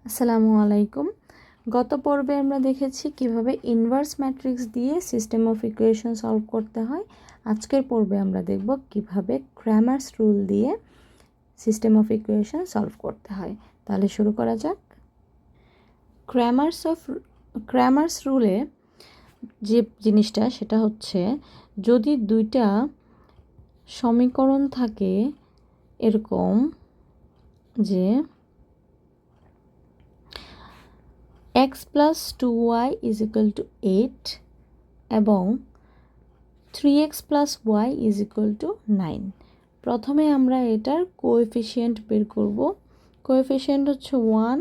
আসসালামু আলাইকুম। গত পর্বে আমরা দেখেছি কিভাবে ইনভার্স ম্যাট্রিক্স দিয়ে সিস্টেম অফ ইকুয়েশন সলভ করতে হয়। আজকের পর্বে আমরা দেখব কিভাবে ক্র্যামার্স রুল দিয়ে সিস্টেম অফ ইকুয়েশন সলভ করতে হয়। তাহলে শুরু করা যাক। ক্র্যামার্স রুলে যে জিনিসটা সেটা হচ্ছে, যদি দুইটা সমীকরণ থাকে এরকম যে x plus 2y is equal to 8 এবং 3x plus y is equal to 9। প্রথমে আমরা এটার কোএফিসিয়েন্ট বের করব। কোএফিসিয়েন্ট হচ্ছে 1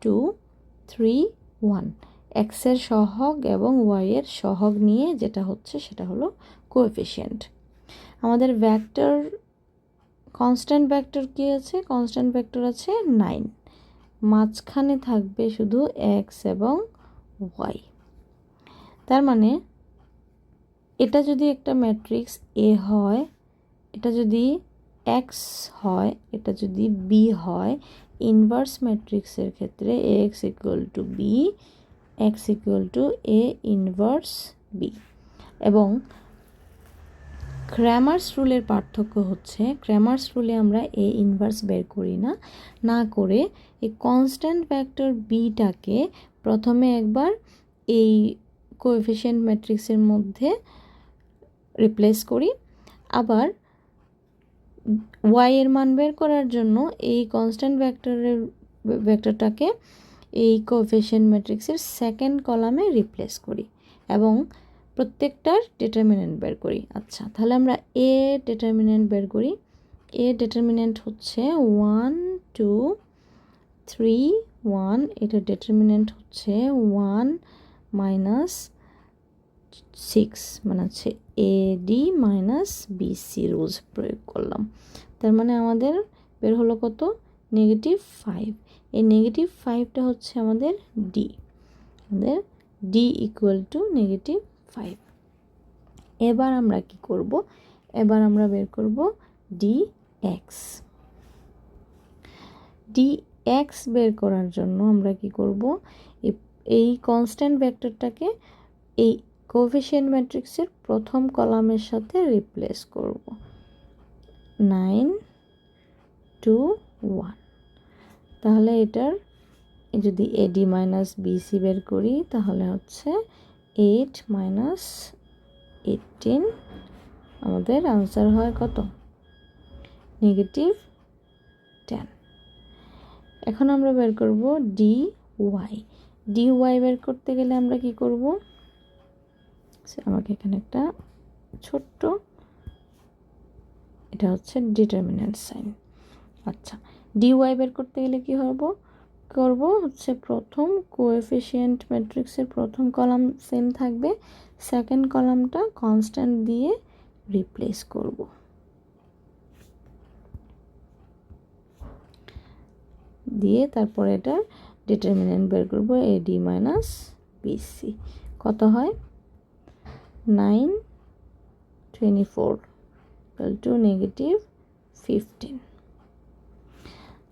2 3 1। x এর সহগ এবং y এর সহগ নিয়ে যেটা হচ্ছে সেটা হলো কোএফিসিয়েন্ট। আমাদের ভেক্টর কনস্ট্যান্ট ভেক্টর কি আছে? কনস্ট্যান্ট ভেক্টর আছে 9। মাঝখানে থাকবে শুধু x এবং y। তার মানে এটা যদি একটা ম্যাট্রিক্স A হয়, এটা যদি x হয়, এটা যদি B হয়, ইনভার্স ম্যাট্রিক্সের ক্ষেত্রে Ax equal to B, x equal to A inverse B। এবং ক্র্যামার্স রুলের পার্থক্য হচ্ছে, ক্র্যামার্স রুলে আমরা এ ইনভার্স বের করি না করে এই কনস্ট্যান্ট ভেক্টর বিটাকে প্রথমে একবার এই কোএফিসিয়েন্ট ম্যাট্রিক্সের মধ্যে রিপ্লেস করি, আবার ওয়াই এর মান বের করার জন্য এই কনস্ট্যান্ট ভেক্টরটাকে এই কোএফিসিয়েন্ট ম্যাট্রিক্সের সেকেন্ড কলামে রিপ্লেস করি এবং প্রত্যেকটার ডিটারমিনেন্ট বের করি। আচ্ছা, তাহলে আমরা এ ডিটারমিনেন্ট বের করি। এ ডিটারমিনেন্ট হচ্ছে 1 2 3 1। এটার ডিটারমিনেন্ট হচ্ছে 1 মাইনাস 6, মানে হচ্ছে এডি মাইনাস বিসি রুলস প্রয়োগ করলাম। তার মানে আমাদের বের হলো কত? -5। এই -5টা হচ্ছে আমাদের ডি। আমাদের ডি ইকুয়াল টু -5। এবার আমরা কি করব? এবার আমরা বের করব dx। dx বের করার জন্য আমরা কি করব? এই কনস্ট্যান্ট ভেক্টরটাকে এই কোএফিসিয়েন্ট ম্যাট্রিক্সের প্রথম কলামের সাথে রিপ্লেস করব। 9 2 1। তাহলে এটার যদি এডি মাইনাস বিসি বের করি তাহলে হচ্ছে 8 মাইনাস 18। আমাদের আনসার হয় কত? -10। এখন আমরা বের করব ডিওয়াই। ডিওয়াই বের করতে গেলে আমরা কি করব? আমাকে এখানে একটা ছোট্ট, এটা হচ্ছে ডিটারমিনেন্ট সাইন। আচ্ছা, ডিওয়াই বের করতে গেলে কি করব হচ্ছে, প্রথম কোএফিসিয়েন্ট ম্যাট্রিক্সের প্রথম কলাম সেম থাকবে, সেকেন্ড কলামটা কনস্ট্যান্ট দিয়ে রিপ্লেস করব। দিয়ে তারপরে এটার ডিটারমিনেন্ট বের করব, এডি মাইনাস বিসি। কত হয়? 9 24 ইকুয়াল টু -15।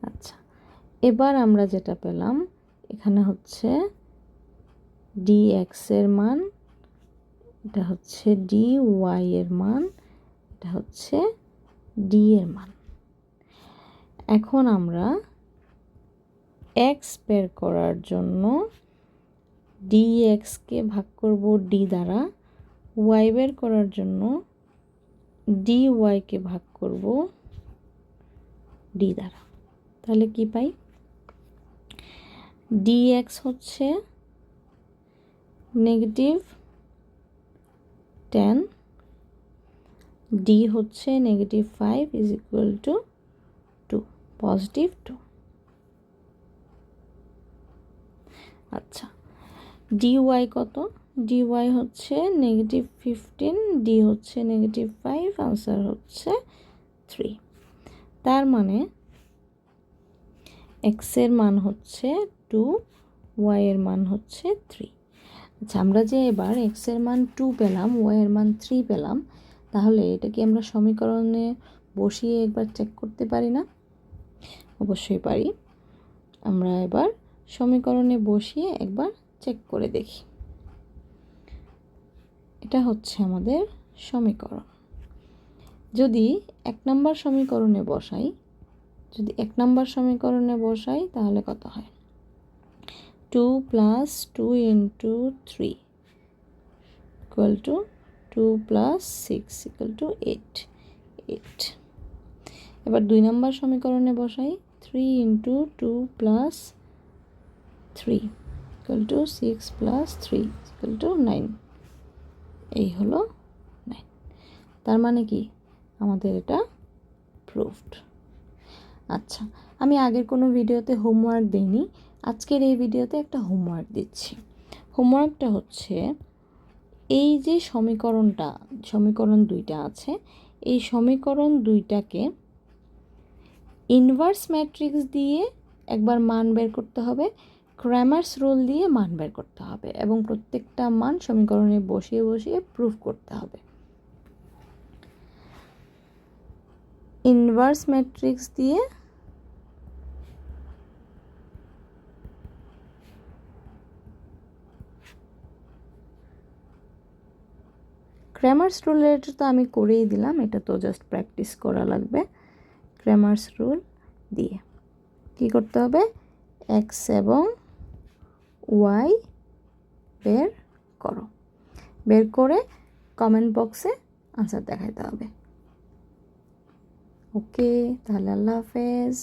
আচ্ছা, এবার আমরা যেটা পেলাম এখানে হচ্ছে dx এর মান, এটা হচ্ছে dy এর মান, এটা হচ্ছে d এর মান। এখন আমরা x বের করার জন্য dx কে ভাগ করব d দ্বারা, y বের করার জন্য dy কে ভাগ করব d দ্বারা। তাহলে কি পাই? dx হচ্ছে -10, d হচ্ছে -5 ইজ ইকুয়াল টু 2, +2। আচ্ছা, dy কত? dy হচ্ছে -15, d হচ্ছে -5, আনসার হচ্ছে 3। তার মানে x এর মান হচ্ছে 2, y এর মান হচ্ছে 3। আচ্ছা, আমরা যে এবার x এর মান 2 পেলাম, y এর মান 3 পেলাম, তাহলে এটা কি আমরা সমীকরণে বসিয়ে একবার চেক করতে পারি না? অবশ্যই পারি। আমরা এবার সমীকরণে বসিয়ে একবার চেক করে দেখি। এটা হচ্ছে আমাদের সমীকরণ। যদি 1 নম্বর সমীকরণে বসাই তাহলে কত হয়? 2 + 2 × 3 = 2 + 6 = 8। এবার 2 নম্বর সমীকরণে বসাই, 3 × 2 + 3 = 6 + 3 = 9। এই হলো 9। তার মানে কি আমাদের এটা প্রুভড। আচ্ছা, আমি আগের কোনো ভিডিওতে হোমওয়ার্ক দিইনি, আজকের এই ভিডিওতে একটা হোমওয়ার্ক দিচ্ছি। হোমওয়ার্কটা হচ্ছে এই যে সমীকরণ দুইটা আছে, এই সমীকরণ দুইটাকে ইনভার্স ম্যাট্রিক্স দিয়ে একবার মান বের করতে হবে, ক্র্যামার্স রুল দিয়ে মান বের করতে হবে এবং প্রত্যেকটা মান সমীকরণে বসিয়ে বসিয়ে প্রুভ করতে হবে। ইনভার্স ম্যাট্রিক্স দিয়ে ক্র্যামার্স রুলের তো আমি করেই দিলাম, এটা তো জাস্ট প্র্যাকটিস করা লাগবে। ক্র্যামার্স রুল দিয়ে কী করতে হবে? এক্স এবং ওয়াই বের করো, বের করে কমেন্ট বক্সে আনসার দেখাইতে হবে। ওকে, তাহলে আল্লাহ হাফেজ।